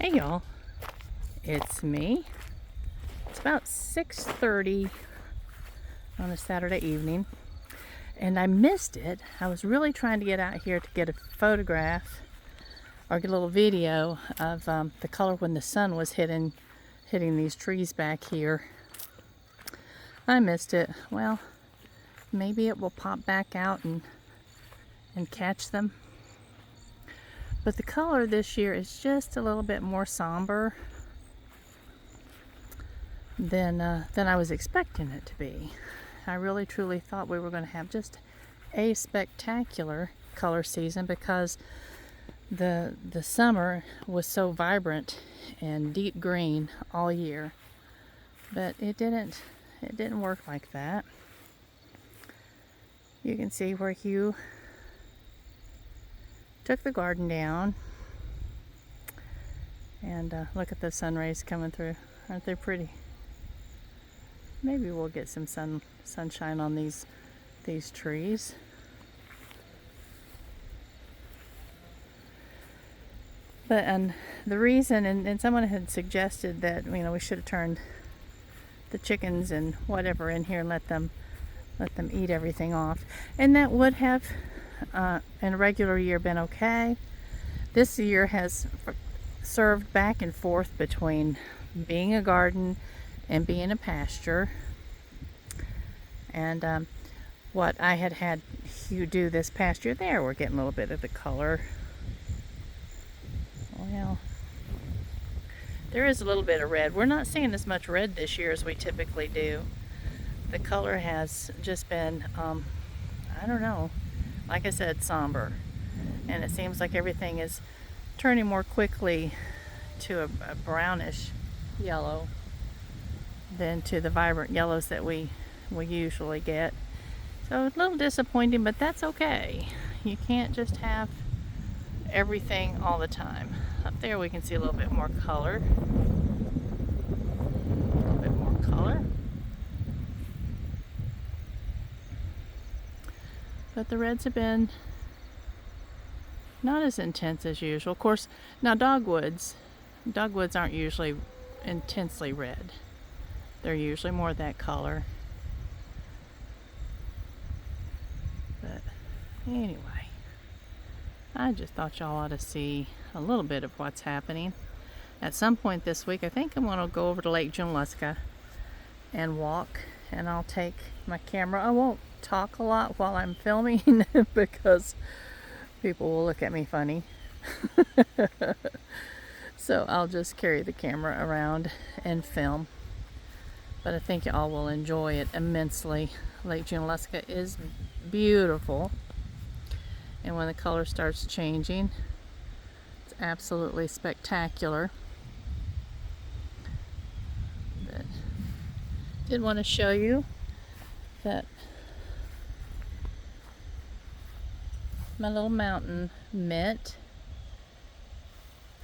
Hey y'all, it's me. It's about 6:30 on a Saturday evening, and I missed it. I was really trying to get out here to get a photograph or get a little video of the color when the sun was hitting these trees back here. I missed it. Well, maybe it will pop back out and catch them. But the color this year is just a little bit more somber than I was expecting it to be. I really truly thought we were going to have just a spectacular color season because the summer was so vibrant and deep green all year. But it didn't work like that. You can see where Hugh took the garden down, and look at the sun rays coming through. Aren't they pretty? Maybe we'll get some sunshine on these trees. But the reason, and someone had suggested that we should have turned the chickens and whatever in here and let them eat everything off, and that would have in a regular year been okay. This year has served back and forth between being a garden and being a pasture. And what I had Hugh do this past year, there we're getting a little bit of the color. Well, there is a little bit of red. We're not seeing as much red this year as we typically do. The color has just been, I don't know, like I said, somber. And it seems like everything is turning more quickly to a brownish yellow than to the vibrant yellows that we usually get. So a little disappointing, but that's okay. You can't just have everything all the time. Up there we can see a little bit more color. A little bit more color. But the reds have been not as intense as usual. Of course, now dogwoods aren't usually intensely red. They're usually more that color. But anyway, I just thought y'all ought to see a little bit of what's happening. At some point this week, I think I'm going to go over to Lake Junaluska and walk, and I'll take my camera. I won't talk a lot while I'm filming because people will look at me funny. So I'll just carry the camera around and film. But I think y'all will enjoy it immensely. Lake Junaluska is beautiful. And when the color starts changing, it's absolutely spectacular. But did want to show you that my little mountain mint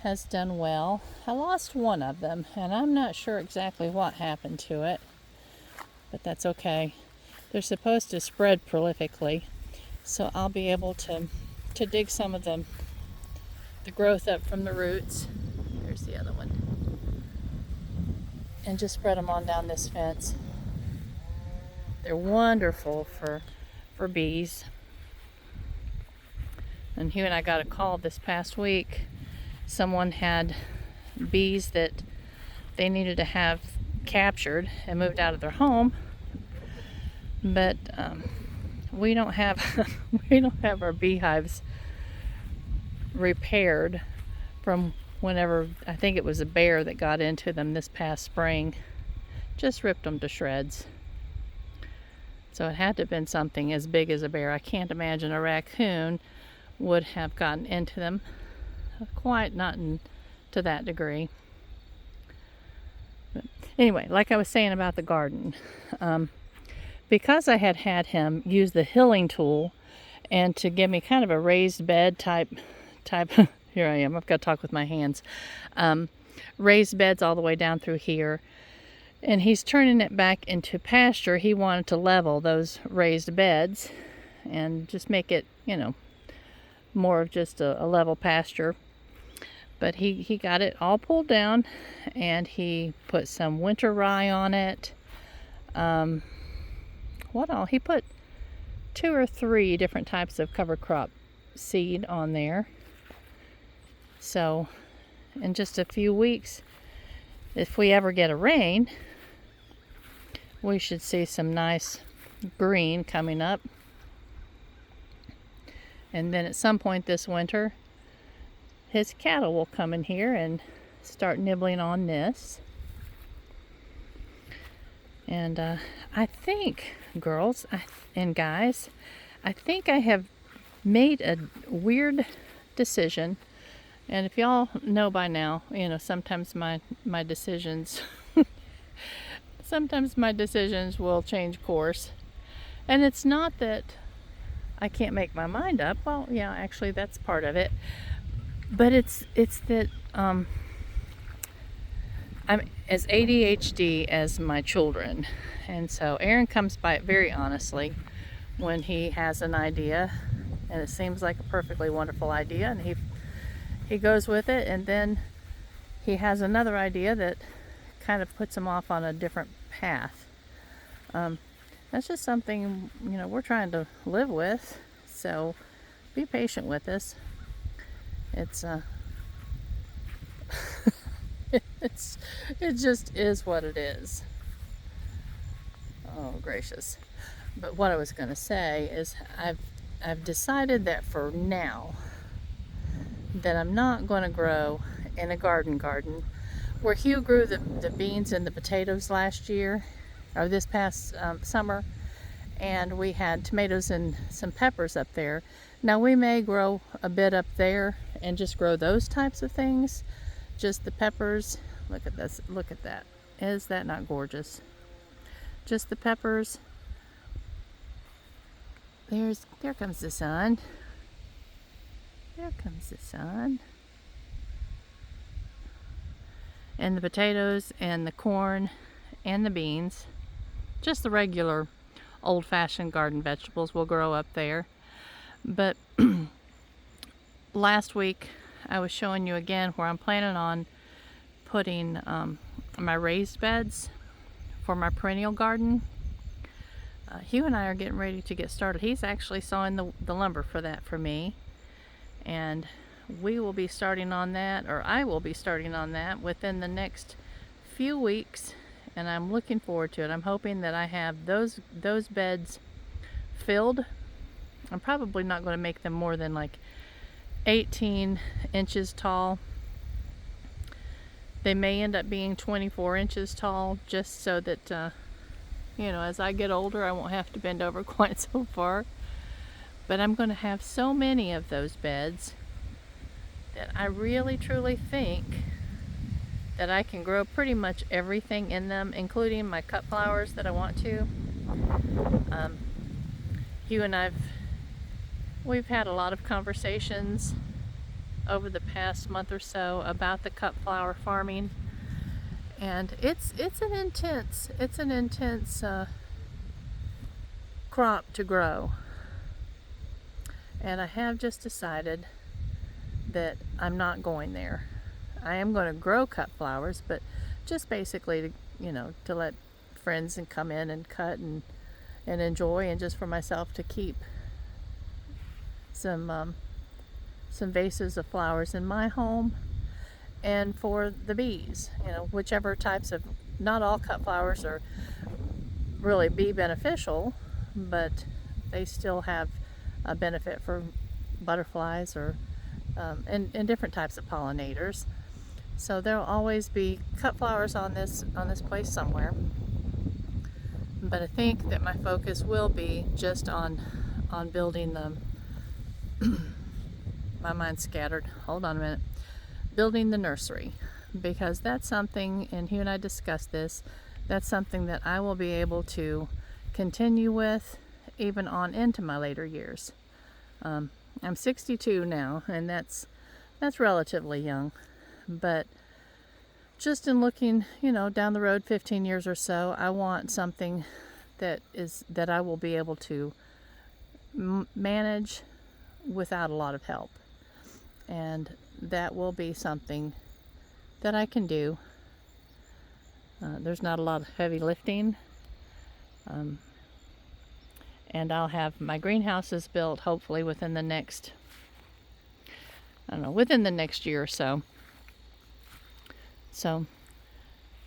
has done well. I lost one of them, and I'm not sure exactly what happened to it, but that's okay. They're supposed to spread prolifically, so I'll be able to dig some of the growth up from the roots. There's the other one. And just spread them on down this fence. They're wonderful for bees. And Hugh and I got a call this past week. Someone had bees that they needed to have captured and moved out of their home, but we don't have our beehives repaired from whenever, I think it was a bear that got into them this past spring. Just ripped them to shreds. So it had to have been something as big as a bear. I can't imagine a raccoon would have gotten into them. Quite not to that degree. But anyway, like I was saying about the garden, because I had him use the hilling tool and to give me kind of a raised bed type here I am, I've got to talk with my hands, raised beds all the way down through here, and he's turning it back into pasture. He wanted to level those raised beds and just make it more of just a level pasture. But he got it all pulled down, and he put some winter rye on it. What all? He put 2 or 3 different types of cover crop seed on there. So in just a few weeks, if we ever get a rain, we should see some nice green coming up. And then at some point this winter, his cattle will come in here and start nibbling on this. And I think, girls and guys, I think I have made a weird decision. And if y'all know by now, sometimes my decisions sometimes my decisions will change course. And it's not that I can't make my mind up. Well, yeah, actually that's part of it. But it's that I'm as ADHD as my children. And so Aaron comes by it very honestly when he has an idea and it seems like a perfectly wonderful idea, and he goes with it, and then he has another idea that kind of puts him off on a different path. That's just something, we're trying to live with, so be patient with us. It's it just is what it is. Oh gracious. But what I was going to say is I've decided that for now that I'm not going to grow in a garden where Hugh grew the beans and the potatoes last year, or this past summer, and we had tomatoes and some peppers up there. Now we may grow a bit up there and just grow those types of things, just the peppers. Look at this, look at that. Is that not gorgeous? Just the peppers. There comes the sun. There comes the sun. And the potatoes and the corn and the beans. Just the regular old-fashioned garden vegetables will grow up there. But last week I was showing you again where I'm planning on putting my raised beds for my perennial garden. Hugh and I are getting ready to get started. He's actually sawing the lumber for that for me. And we will be starting on that, or I will be starting on that within the next few weeks, and I'm looking forward to it. I'm hoping that I have those beds filled. I'm probably not going to make them more than like 18 inches tall. They may end up being 24 inches tall, just so that as I get older I won't have to bend over quite so far. But I'm going to have so many of those beds that I really truly think that I can grow pretty much everything in them, including my cut flowers that I want to. Hugh and we've had a lot of conversations over the past month or so about the cut flower farming, and it's an intense crop to grow. And I have just decided that I'm not going there. I am going to grow cut flowers, but just basically to let friends and come in and cut and enjoy, and just for myself to keep some vases of flowers in my home, and for the bees, whichever types of, not all cut flowers are really bee beneficial, but they still have a benefit for butterflies or and different types of pollinators. So there'll always be cut flowers on this place somewhere. But I think that my focus will be just on building the my mind's scattered. Hold on a minute. Building the nursery, because that's something, and Hugh and I discussed this, that's something that I will be able to continue with even on into my later years. I'm 62 now, and that's relatively young, but just in looking, down the road 15 years or so, I want something that I will be able to manage without a lot of help. And that will be something that I can do. There's not a lot of heavy lifting. And I'll have my greenhouses built hopefully within the next, within the next year or so. So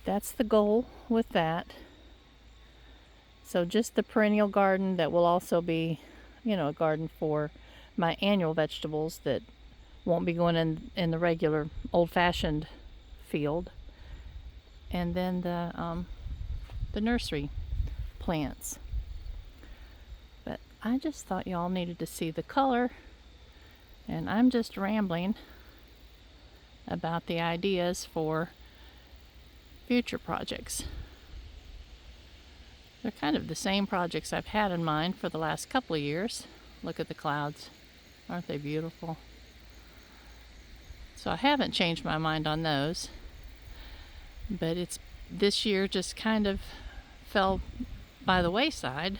that's the goal with that. So just the perennial garden that will also be, a garden for my annual vegetables that won't be going in the regular old-fashioned field. And then the nursery plants. But I just thought y'all needed to see the color, and I'm just rambling about the ideas for future projects. They're kind of the same projects I've had in mind for the last couple of years. Look at the clouds. Aren't they beautiful? So I haven't changed my mind on those. But this year just kind of fell by the wayside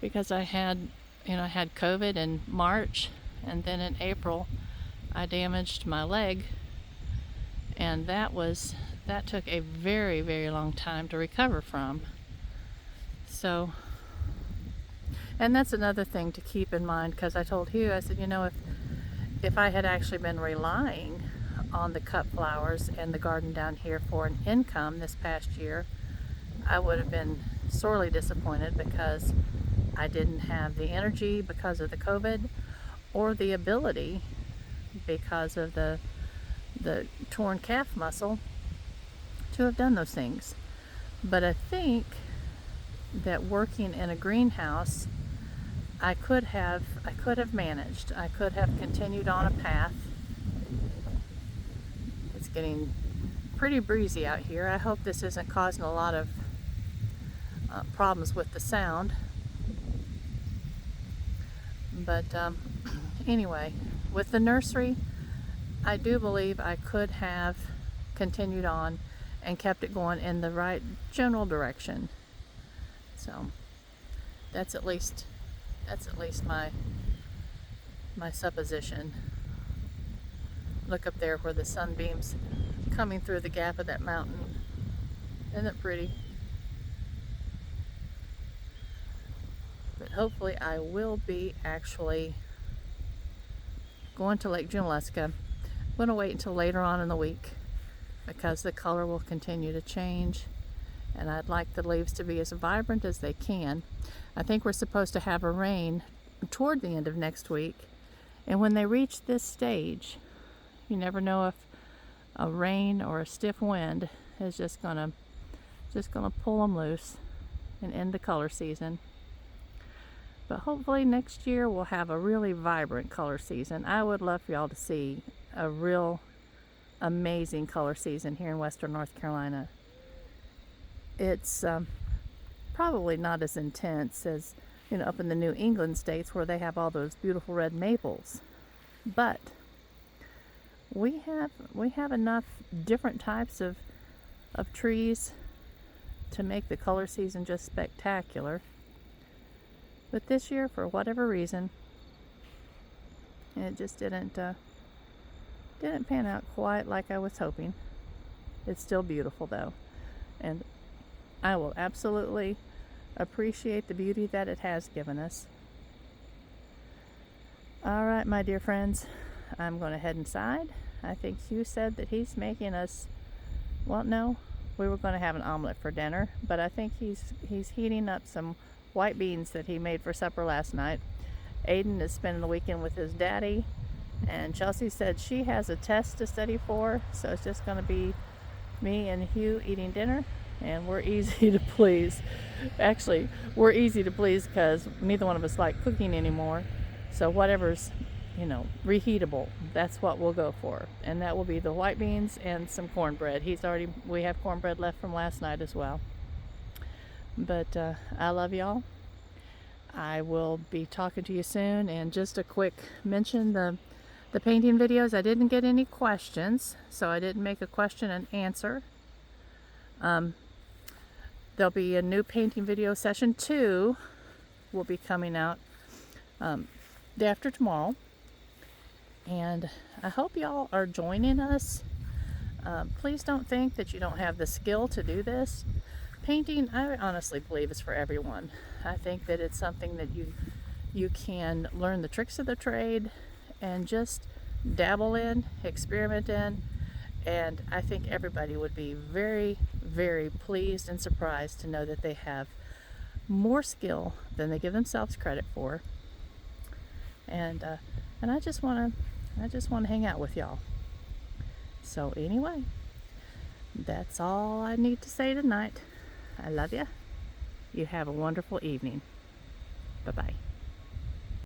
because I had COVID in March, and then in April I damaged my leg, and that took a very, very long time to recover from. So, and that's another thing to keep in mind, because I told Hugh, I said, if I had actually been relying on the cut flowers and the garden down here for an income this past year, I would have been sorely disappointed, because I didn't have the energy because of the COVID, or the ability because of the torn calf muscle to have done those things. But I think that working in a greenhouse, I could have managed. I could have continued on a path. It's getting pretty breezy out here. I hope this isn't causing a lot of problems with the sound. But anyway, with the nursery, I do believe I could have continued on and kept it going in the right general direction. So that's at least my supposition. Look up there where the sunbeams coming through the gap of that mountain. Isn't it pretty? But hopefully I will be actually going to Lake Junaluska. I'm going to wait until later on in the week, because the color will continue to change, and I'd like the leaves to be as vibrant as they can. I think we're supposed to have a rain toward the end of next week, and when they reach this stage, you never know if a rain or a stiff wind is just gonna pull them loose and end the color season. But hopefully next year we'll have a really vibrant color season. I would love for y'all to see a real amazing color season here in Western North Carolina. It's probably not as intense as up in the New England states, where they have all those beautiful red maples, but we have enough different types of trees to make the color season just spectacular. But this year, for whatever reason, it just didn't pan out quite like I was hoping. It's still beautiful though, and I will absolutely appreciate the beauty that it has given us. All right, my dear friends, I'm going to head inside. I think Hugh said that he's making us, well, no, we were going to have an omelet for dinner, but I think he's heating up some white beans that he made for supper last night. Aiden is spending the weekend with his daddy, and Chelsea said she has a test to study for, so it's just going to be me and Hugh eating dinner, and we're easy to please. Actually, we're easy to please because neither one of us like cooking anymore, so whatever's reheatable, that's what we'll go for, and that will be the white beans and some cornbread. We have cornbread left from last night as well. But I love y'all. I will be talking to you soon. And just a quick mention, the painting videos, I didn't get any questions, so I didn't make a question and answer. There'll be a new painting video, session 2 will be coming out day after tomorrow. And I hope y'all are joining us. Please don't think that you don't have the skill to do this. Painting, I honestly believe, is for everyone. I think that it's something that you can learn the tricks of the trade and just dabble in, experiment in, and I think everybody would be very, very pleased and surprised to know that they have more skill than they give themselves credit for. And I just want to hang out with y'all. So anyway, that's all I need to say tonight. I love you. You have a wonderful evening. Bye-bye.